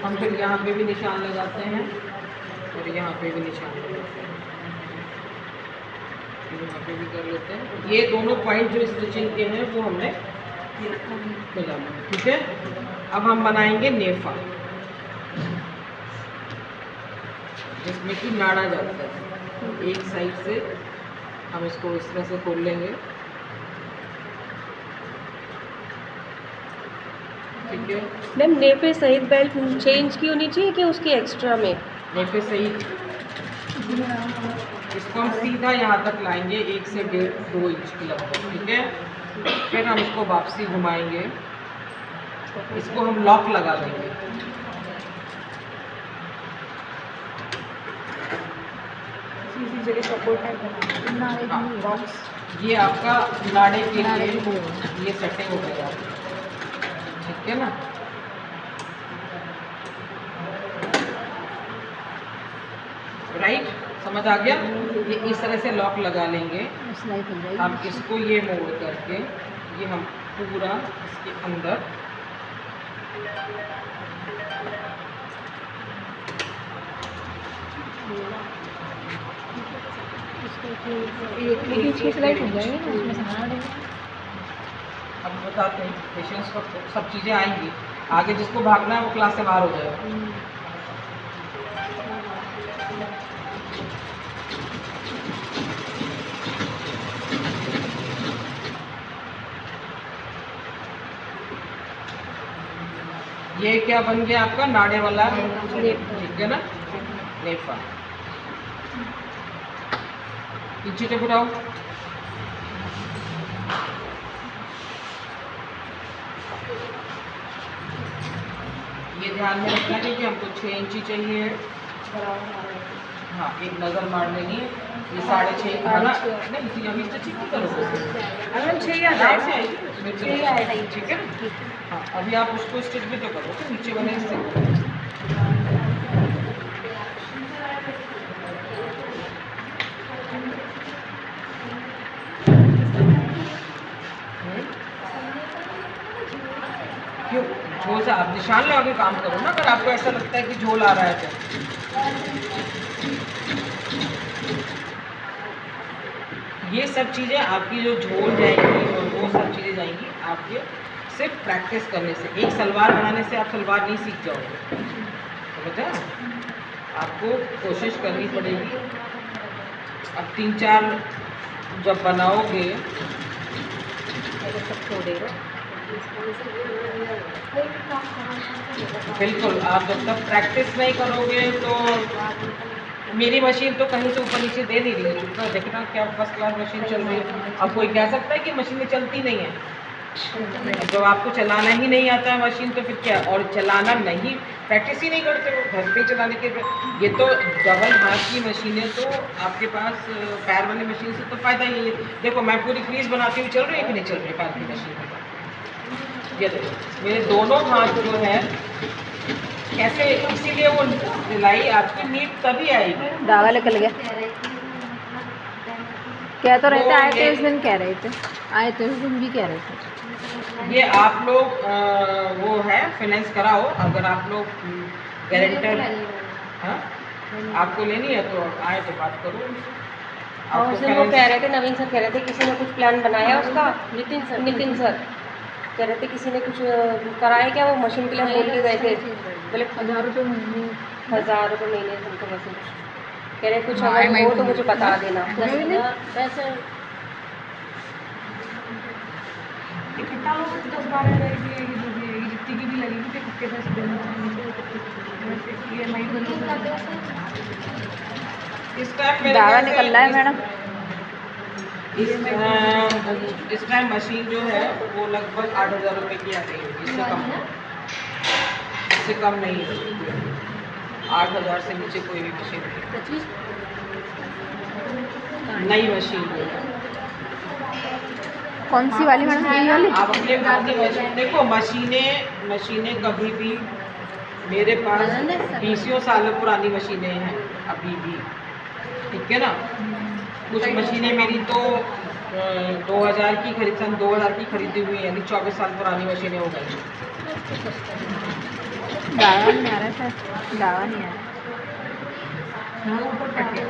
हम फिर यहाँ पे भी निशान लगाते हैं और यहाँ पे भी निशान लगाते हैं, यहाँ पे भी कर लेते हैं। ये दोनों पॉइंट जो स्टिचिंग के हैं वो हमने मिला, ठीक है। अब हम बनाएंगे नेफा, जिसमें कि नाड़ा जाता है। एक साइड से हम इसको इस तरह से खोल लेंगे, ठीक है। मैम नेफे सहित बेल्ट चेंज की होनी चाहिए कि उसकी एक्स्ट्रा में? नेफे सहित इसको हम सीधा यहाँ तक लाएंगे, 1 से 1.5-2 इंच की लगभग, ठीक है। फिर हम इसको वापसी घुमाएंगे, इसको हम लॉक लगा देंगे। इसी जगह सपोर्ट है बॉक्स, ये आपका नाड़े के लिए ये सेटिंग हो गया, ठीक है ना। राइट, समझ आ गया। ये इस तरह से लॉक लगा लेंगे। अब इसको ये मोड़ करके ये हम पूरा इसके अंदर अब बताते हैं पेशेंट्स को, सब चीज़ें आएंगी आगे, जिसको भागना है वो क्लास से बाहर हो जाएगा। ये क्या बन गया आपका नाड़े वाला, ठीक है ना, नेफा। पीछे टेप उठाओ, ये ध्यान में रखना है कि हमको 6 इंची चाहिए। हाँ, एक नज़र मार लेनी है। ये 6.5 खाना नहीं, इसी अभी स्टिचिंग नहीं करोगे, अगर 6 या आराम से आएगी, ठीक है ना। हाँ, अभी आप उसको स्टिच भी तो करोगे नीचे वाले हिस्से। क्यों झोल से आप निशान लगा के काम करो ना, अगर आपको ऐसा लगता है कि झोल आ रहा है तो। ये सब चीज़ें आपकी जो झोल जाएंगी और वो सब चीज़ें जाएंगी आपके सिर्फ प्रैक्टिस करने से। एक सलवार बनाने से आप सलवार नहीं सीख जाओगे, समझा। आपको कोशिश करनी पड़ेगी। अब 3-4 जब बनाओगे बिल्कुल, आप जब तक प्रैक्टिस नहीं करोगे तो मेरी मशीन तो कहीं से ऊपर नीचे दे नहीं रही है, तो देखना क्या फर्स्ट क्लास मशीन चल रही है। अब कोई कह सकता है कि मशीनें चलती नहीं है। जब आपको चलाना ही नहीं आता है मशीन तो फिर क्या, और चलाना नहीं, प्रैक्टिस ही नहीं करते हो घर पे चलाने के। ये तो डबल हाथ की मशीन है, तो आपके पास पैर वाली मशीन से तो फ़ायदा ही है। देखो मैं पूरी क्रीज बनाती हुई चल रही है कि नहीं चल रही पैर की मशीन में। ये देखो मेरे दोनों हाथ जो है कैसे, इसीलिए वो सिलाई आपकी नीट तभी आएगी। धागा निकल गया, कह तो रहे थे, आए थे उस दिन, कह रहे थे आए थे उस दिन भी कह रहे थे। ये आप लोग वो है फाइनेंस कराओ, अगर आप लोग गारंटर, हाँ आपको लेनी है तो आए तो बात करो उनसे। और उस दिन वो कह रहे थे, नवीन सर कह रहे थे किसी ने कुछ प्लान बनाया उसका, नितिन सर कह रहे थे किसी ने कुछ कराया क्या, वो मशीन के लिए हम बोल के गए थे, बोले 1000 रुपये महीने, 1000 रुपये महीने हमको वैसे कुछ कह रहे कुछ अगर हो तो मुझे बता देना। वैसे इकट्ठा लोग 10-12 हज़ार की जितनी की भी लगेगी तो कितने पैसे देना चाहिए, इस टाइम धागा निकल रहा है मैडम। इस टाइम मशीन जो है वो लगभग 8,000 रुपये की आ रही है, इससे कम नहीं है। 8,000 से नीचे कोई भी मशीन नहीं, नई मशीन है। कौन सी वाली मैडम? यही वाली? आप अपने घर की मशीन देखो, मशीनें कभी भी मेरे पास 20 साल पुरानी मशीनें हैं अभी भी, ठीक है ना। कुछ मशीनें मेरी तो 2000 की सन 2000 की खरीदी हुई है, यानी 24 साल पुरानी मशीनें हो गई। दावा नहीं आ रहा था, दावा नहीं आ रहा। हाँ ऊपर कट गया।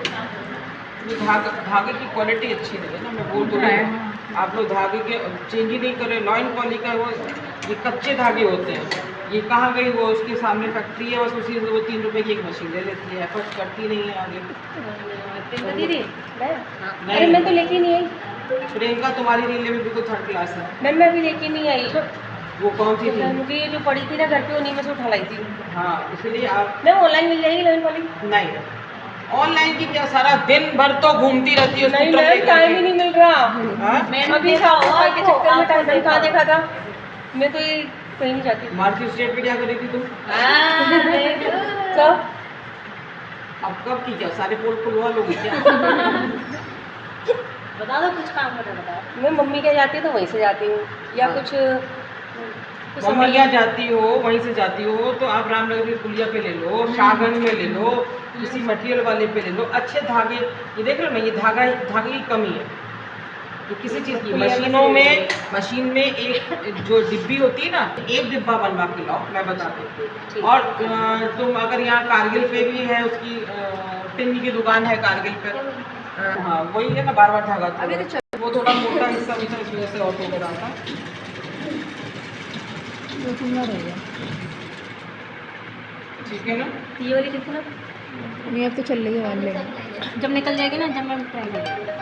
ये धागे की क्वालिटी अच्छी नहीं है ना, मैं बोल तो रही हूँ। आप लोग धागे के चेंज ही नहीं करे, लॉइन पॉली का वो ये कच्चे धागे होते हैं। ये कहाँ गई, वो उसके सामने फैक्ट्री है, बस उसी से वो 3 रुपए की एक मशीन ले लेती है, एफर्ट करती नहीं है आगे। दीदी मैं नहीं। अरे मैं तो लेके नहीं आई प्रियंका तुम्हारी रील में बिल्कुल 3rd क्लास है। मैम, मैं अभी लेके नहीं आई। वो कौन सी थी? मुझे ये जो पड़ी थी ना घर पे, उन्हीं में से उठा लाई थी। हाँ, इसलिए आप मैम ऑनलाइन मिल जाएगी लेवन वाली? नहीं, ऑनलाइन की क्या, सारा दिन भर तो घूमती रहती है नहीं स्कूटर मैम, लेकर टाइम ही के। नहीं मिल रहा। हाँ? अभी खाओ के चक्कर में टाइम नहीं, कहाँ देखा था मैं, तो ये कहीं नहीं जाती। मार्केट स्टेट पे क्या कर रही थी तुम? कब? अब कब की क्या, सारे पोल खुलवा लोगी क्या? बता दो कुछ काम करना, बताओ। मैं मम्मी के जाती हूँ तो वहीं से जाती हूँ, या हाँ। कुछ मम्मी क्या जाती हो, वहीं से जाती हो तो आप रामनगर की पुलिया पे ले लो, शाहगंज में ले लो, किसी मटेरियल वाले पे ले लो, अच्छे धागे। ये देख लो ना, ये धागे की कमी है, ये किसी चीज़ की। मशीन में एक जो डिब्बी होती है ना, एक डिब्बा बनवा के लाओ, मैं बताती हूँ। और तुम अगर यहाँ कारगिल पे भी है, उसकी पिन्नी की दुकान है कारगिल पे, हाँ वही है ना, बार धागा तो वो थोड़ा मोटा हिस्सा इस वजह से ऑटो में रहा था। तो सुंदर है। ठीक है ना? ये वाली देखो ना, नहीं अब तो चल रही है वाले, जब निकल जाएगी ना, जब मैं ट्राई करूँगी।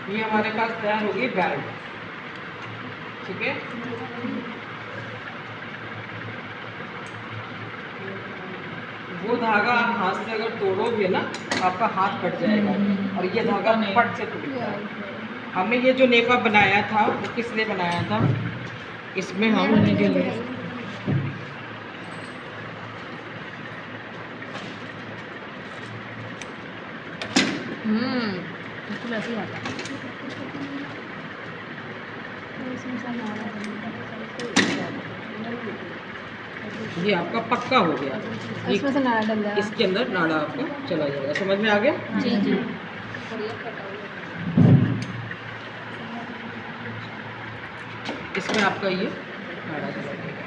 ये हमारे पास तैयार होगी बेल्ट। ठीक है, वो धागा आप हाथ से अगर तोड़ोगे ना, आपका हाथ कट जाएगा, और ये धागा पट से टूटेगा। हमने ये जो नेका बनाया था, वो किस लिए बनाया था? इसमें हम बिल्कुल ऐसे ही आता है। ये आपका पक्का हो गया। इसमें से नाड़ा डल जाएगा। इसके अंदर नाड़ा आपका चला जाएगा, समझ में आ गया? जी जी। इसमें आपका ये नाड़ा चला जाएगा।